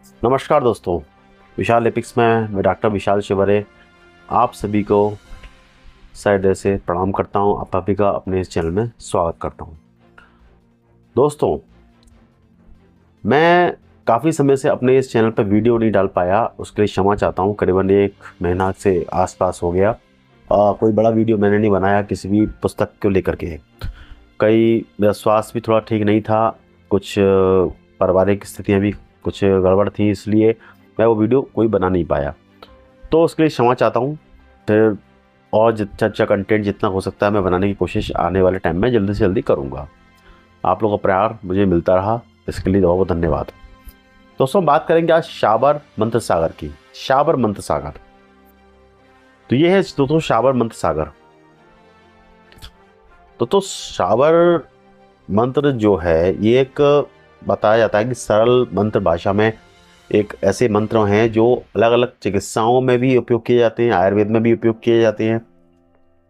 नमस्कार दोस्तों, विशाल एपिक्स में मैं डॉक्टर विशाल शिवरे आप सभी को सर से प्रणाम करता हूं। आप सभी का अपने इस चैनल में स्वागत करता हूं। दोस्तों, मैं काफ़ी समय से अपने इस चैनल पर वीडियो नहीं डाल पाया, उसके लिए क्षमा चाहता हूं। करीबन 1 महीना से आसपास हो गया। कोई बड़ा वीडियो मैंने नहीं बनाया किसी भी पुस्तक को लेकर के। मेरा स्वास्थ्य भी थोड़ा ठीक नहीं था, कुछ पारिवारिक स्थितियाँ भी कुछ गड़बड़ थी, इसलिए मैं वो वीडियो कोई बना नहीं पाया। तो उसके लिए क्षमा चाहता हूँ। फिर और अच्छा कंटेंट जितना हो सकता है मैं बनाने की कोशिश आने वाले टाइम में जल्दी से जल्दी करूँगा। आप लोगों का प्यार मुझे मिलता रहा, इसके लिए बहुत बहुत धन्यवाद। दोस्तों, बात करेंगे आज शाबर मंत्र सागर की। शाबर मंत्र सागर, तो ये है दोस्तों शाबर मंत्र सागर। तो शाबर मंत्र जो है ये एक बताया जाता है कि सरल मंत्र भाषा में एक ऐसे मंत्र हैं जो अलग अलग चिकित्साओं में भी उपयोग किए जाते हैं, आयुर्वेद में भी उपयोग किए जाते हैं,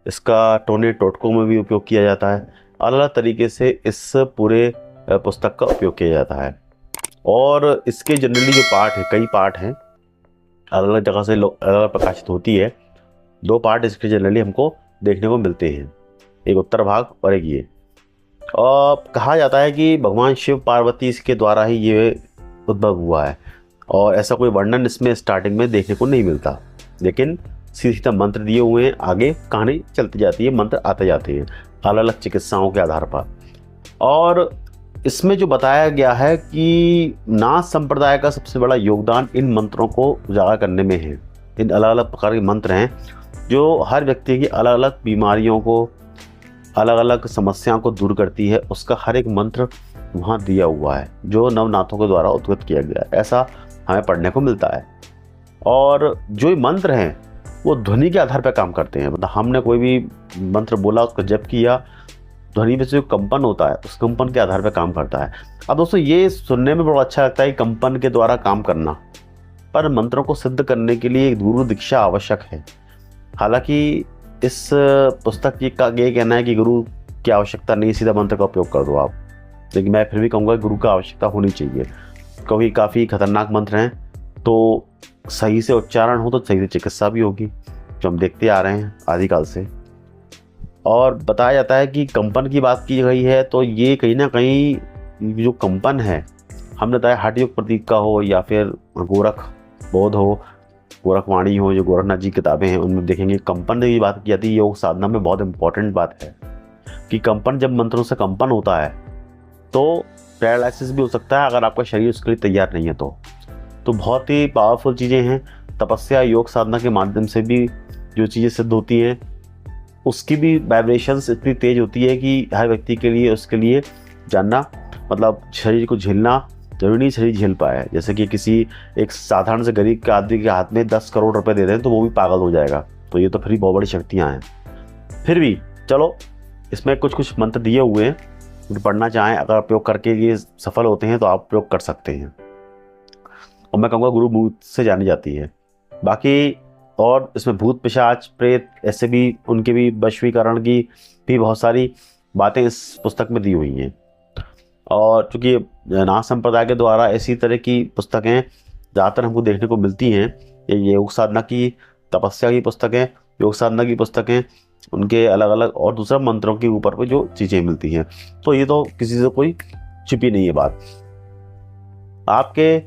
इसका टोने टोटकों में भी उपयोग किया जाता है। अलग अलग तरीके से इस पूरे पुस्तक का उपयोग किया जाता है। और इसके जनरली जो पार्ट है, कई पार्ट हैं, अलग अलग जगह से अलग अलग प्रकाशित होती है। 2 पार्ट इसके जनरली हमको देखने को मिलते हैं, एक उत्तर भाग और एक ये। और कहा जाता है कि भगवान शिव पार्वती इसके द्वारा ही ये उद्भव हुआ है, और ऐसा कोई वर्णन इसमें स्टार्टिंग में देखने को नहीं मिलता, लेकिन सीधा सीधा मंत्र दिए हुए हैं, आगे कहानी चलती जाती है, मंत्र आते जाते हैं अलग अलग चिकित्साओं के आधार पर। और इसमें जो बताया गया है कि नाथ संप्रदाय का सबसे बड़ा योगदान इन मंत्रों को उजागर करने में है। इन अलग अलग प्रकार के मंत्र हैं जो हर व्यक्ति की अलग अलग बीमारियों को, अलग अलग समस्याओं को दूर करती है। उसका हर एक मंत्र वहाँ दिया हुआ है जो नवनाथों के द्वारा उद्गत किया गया है, ऐसा हमें पढ़ने को मिलता है। और जो मंत्र हैं वो ध्वनि के आधार पर काम करते हैं। मतलब हमने कोई भी मंत्र बोला, उसको जप किया, ध्वनि में से जो कंपन होता है उस कंपन के आधार पर काम करता है। अब दोस्तों, ये सुनने में बड़ा अच्छा लगता है कि कंपन के द्वारा काम करना, पर मंत्रों को सिद्ध करने के लिए एक गुरु दीक्षा आवश्यक है। हालांकि इस पुस्तक का ये कहना है कि गुरु की आवश्यकता नहीं, सीधा मंत्र का उपयोग कर दो आप, लेकिन मैं फिर भी कहूँगा गुरु का आवश्यकता होनी चाहिए, क्योंकि काफ़ी खतरनाक मंत्र हैं। तो सही से उच्चारण हो तो सही से चिकित्सा भी होगी, जो हम देखते आ रहे हैं आदिकाल से। और बताया जाता है कि कंपन की बात की गई है, तो ये कहीं ना कहीं जो कंपन है, हमने बताया हठ योग प्रतीक का हो या फिर गोरख बोध हो, गोरखवाणी हो, जो गोरखनाथ जी किताबें हैं उनमें देखेंगे कंपन की बात की जाती है। योग साधना में बहुत इंपॉर्टेंट बात है कि कंपन, जब मंत्रों से कंपन होता है तो पैरालिसिस भी हो सकता है अगर आपका शरीर उसके लिए तैयार नहीं है। तो बहुत ही पावरफुल चीज़ें हैं। तपस्या, योग साधना के माध्यम से भी जो चीज़ें सिद्ध होती हैं उसकी भी वाइब्रेशंस इतनी तेज होती है कि हर व्यक्ति के लिए उसके लिए जानना, मतलब शरीर को झेलना जरूरी नहीं शरीर झेल पाए। जैसे कि किसी एक साधारण से गरीब के आदमी के हाथ में 10 करोड़ रुपए दे दें तो वो भी पागल हो जाएगा। तो ये तो फिर भी बहुत बड़ी शक्तियाँ हैं। फिर भी चलो, इसमें कुछ कुछ मंत्र दिए हुए हैं, पढ़ना चाहें अगर उपयोग करके ये सफल होते हैं तो आप उपयोग कर सकते हैं। और मैं कहूँगा गुरु मुख से जानी जाती है। बाकी और इसमें भूत पिशाच प्रेत ऐसे भी, उनके भी वशीकरण की भी बहुत सारी बातें इस पुस्तक में दी हुई हैं। और चूँकि नाथ संप्रदाय के द्वारा ऐसी तरह की पुस्तकें ज़्यादातर हमको देखने को मिलती हैं, ये योग साधना की, तपस्या की पुस्तकें, योग साधना की पुस्तकें, उनके अलग अलग और दूसरा मंत्रों के ऊपर पे जो चीज़ें मिलती हैं। तो ये तो किसी से कोई छिपी नहीं है बात। आपके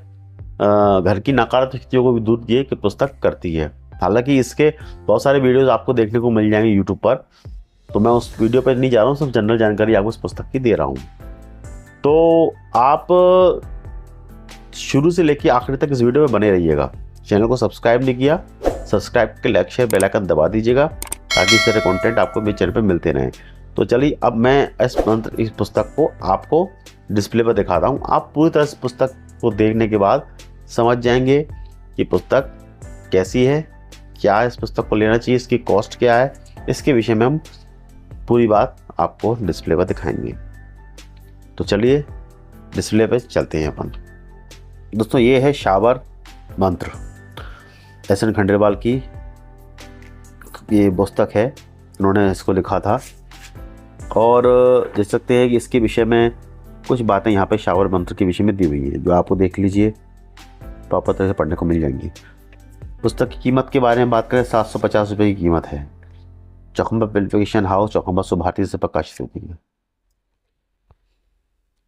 घर की नकारात्मक चीज़ों को भी दूर ये कि पुस्तक करती है। हालांकि इसके बहुत सारे वीडियोस आपको देखने को मिल जाएंगे यूट्यूब पर, तो मैं उस वीडियो पर नहीं जा रहा हूँ, सिर्फ जनरल जानकारी आपको इस पुस्तक की दे रहा हूँ। तो आप शुरू से लेकर आखिर तक इस वीडियो में बने रहिएगा। चैनल को सब्सक्राइब नहीं किया, सब्सक्राइब करके लाइक शेयर बेल आइकन दबा दीजिएगा ताकि इस तरह कंटेंट आपको मेरे चैनल पे मिलते रहें। तो चलिए, अब मैं इस पुस्तक को आपको डिस्प्ले पर दिखाता हूँ। आप पूरी तरह इस पुस्तक को देखने के बाद समझ जाएंगे कि पुस्तक कैसी है, क्या है, इस पुस्तक को लेना चाहिए, इसकी कॉस्ट क्या है, इसके विषय में हम पूरी बात आपको डिस्प्ले पर दिखाएंगे। तो चलिए डिस्प्ले पे चलते हैं अपन। दोस्तों, ये है शाबर मंत्र, एस.एन. खंडेलवाल की ये पुस्तक है, उन्होंने इसको लिखा था। और देख सकते हैं कि इसके विषय में कुछ बातें यहाँ पे शाबर मंत्र के विषय में दी हुई है, जो आपको देख लीजिए। प्रॉपर तरह से पढ़ने को मिल जाएंगी। पुस्तक की कीमत के बारे में बात करें, 750 रुपये की कीमत है। चौखंबा पब्लिकेशन हाउस, चौखंबा सुभारती से प्रकाशित होती है।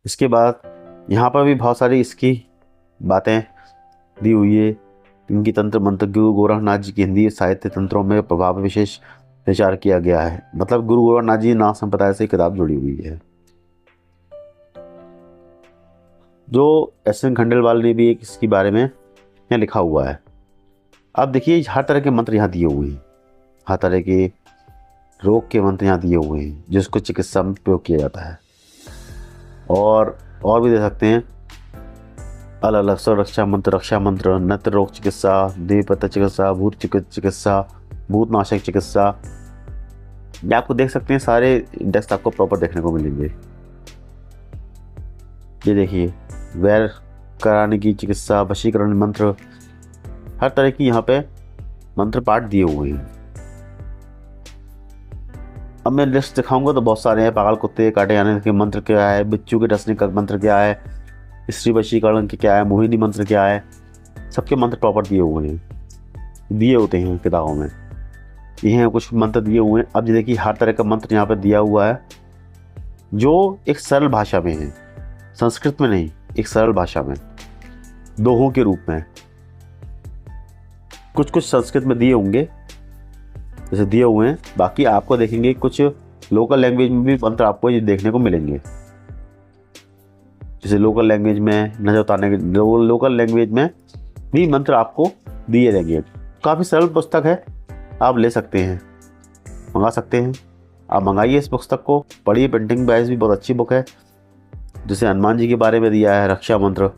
इसके बाद यहाँ पर भी बहुत सारी इसकी बातें दी हुई है। इनकी तंत्र मंत्र गुरु गोरखनाथ जी की हिंदी साहित्य तंत्रों में प्रभाव विशेष विचार किया गया है। मतलब गुरु गोरखनाथ जी नाथ संप्रदाय से किताब जुड़ी हुई है। जो एस.एन. खंडेलवाल ने भी एक इसके बारे में यहाँ लिखा हुआ है। अब देखिए हर तरह के मंत्र यहाँ दिए हुए हैं, हर तरह के रोग के मंत्र यहाँ दिए हुए हैं जिसको चिकित्सा में प्रयोग किया जाता है। और भी दे सकते हैं अलग अलग रक्षा मंत्र, नेत्र रोग चिकित्सा, देवपत्य चिकित्सा, भूत चिकित्सा, भूतनाशक चिकित्सा। ये आपको देख सकते हैं, सारे इंडेक्स आपको प्रॉपर देखने को मिलेंगे। ये देखिए वैर कराने की चिकित्सा, वशीकरण मंत्र, हर तरह की यहाँ पे मंत्र पाठ दिए हुए हैं। अब मैं लिस्ट दिखाऊंगा तो बहुत सारे हैं। पागल कुत्ते काटे जाने के मंत्र क्या है, बिच्छू के डसने का मंत्र क्या है, स्त्री वशीकरण के क्या है, मोहिनी मंत्र क्या है, सबके मंत्र प्रॉपर दिए हुए हैं, दिए होते हैं किताबों में। ये हैं कुछ मंत्र दिए हुए हैं। अब देखिए हर तरह का मंत्र यहाँ पर दिया हुआ है जो एक सरल भाषा में है, संस्कृत में नहीं, एक सरल भाषा में, दोहों के रूप में। कुछ संस्कृत में दिए होंगे जैसे दिए हुए हैं, बाकी आपको देखेंगे कुछ लोकल लैंग्वेज में भी मंत्र आपको ये देखने को मिलेंगे। जैसे लोकल लैंग्वेज में न उतारने के लोकल लैंग्वेज में भी मंत्र आपको दिए रहेंगे। काफ़ी सरल पुस्तक है, आप ले सकते हैं, मंगा सकते हैं। आप मंगाइए इस पुस्तक को, पढ़िए। पेंटिंग वाइज भी बहुत अच्छी बुक है। जैसे हनुमान जी के बारे में दिया है, रक्षा मंत्र,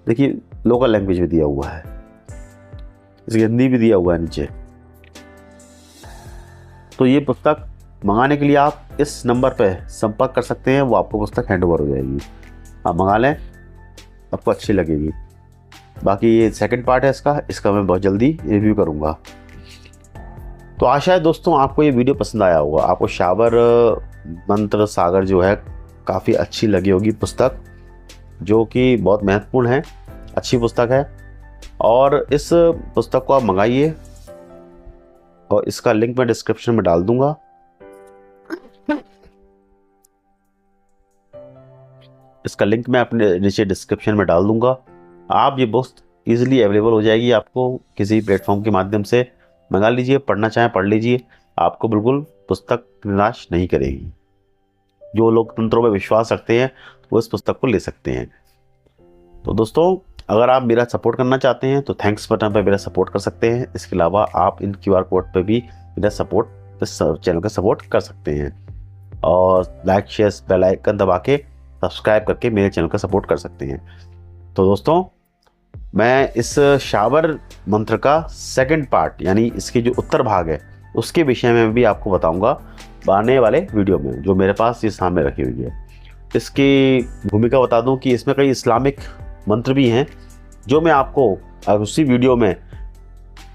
देखिए लोकल लैंग्वेज में दिया हुआ है, इसकी हिंदी भी दिया हुआ है नीचे। तो ये पुस्तक मंगाने के लिए आप इस नंबर पे संपर्क कर सकते हैं, वो आपको पुस्तक हैंड ओवर हो जाएगी। आप मंगा लें, आपको अच्छी लगेगी। बाकी ये सेकंड पार्ट है इसका मैं बहुत जल्दी रिव्यू करूँगा। तो आशा है दोस्तों आपको ये वीडियो पसंद आया होगा। आपको शाबर मंत्र सागर जो है काफ़ी अच्छी लगी होगी पुस्तक, जो कि बहुत महत्वपूर्ण है, अच्छी पुस्तक है। और इस पुस्तक को आप मंगाइए और इसका लिंक मैं डिस्क्रिप्शन में डाल दूंगा। इसका लिंक मैं अपने नीचे डिस्क्रिप्शन में डाल दूंगा। आप ये बुक इजीली अवेलेबल हो जाएगी, आपको किसी प्लेटफॉर्म के माध्यम से मंगा लीजिए, पढ़ना चाहें पढ़ लीजिए, आपको बिल्कुल पुस्तक निराश नहीं करेगी। जो लोग तंत्रों में विश्वास रखते हैं वो इस पुस्तक को ले सकते हैं। तो दोस्तों अगर आप मेरा सपोर्ट करना चाहते हैं तो थैंक्स बटन पर मेरा सपोर्ट कर सकते हैं। इसके अलावा आप इन QR कोड पर भी मेरा सपोर्ट, इस चैनल का सपोर्ट कर सकते हैं। और लाइक शेयर बेल आइकन दबा के सब्सक्राइब करके मेरे चैनल का सपोर्ट कर सकते हैं। तो दोस्तों मैं इस शाबर मंत्र का सेकंड पार्ट यानी इसकी जो उत्तर भाग है उसके विषय में भी आपको बताऊंगा आने वाले वीडियो में, जो मेरे पास ये सामने रखी हुई है। इसकी भूमिका बता दूं कि इसमें कई इस्लामिक मंत्र भी हैं जो मैं आपको उसी वीडियो में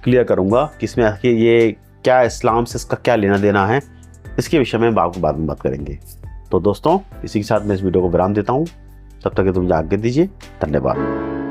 क्लियर करूंगा कि इसमें ये क्या इस्लाम से इसका क्या लेना देना है, इसके विषय में आपको बाद में बात करेंगे। तो दोस्तों इसी के साथ मैं इस वीडियो को विराम देता हूं। तब तक तुम आज्ञा दीजिए। धन्यवाद।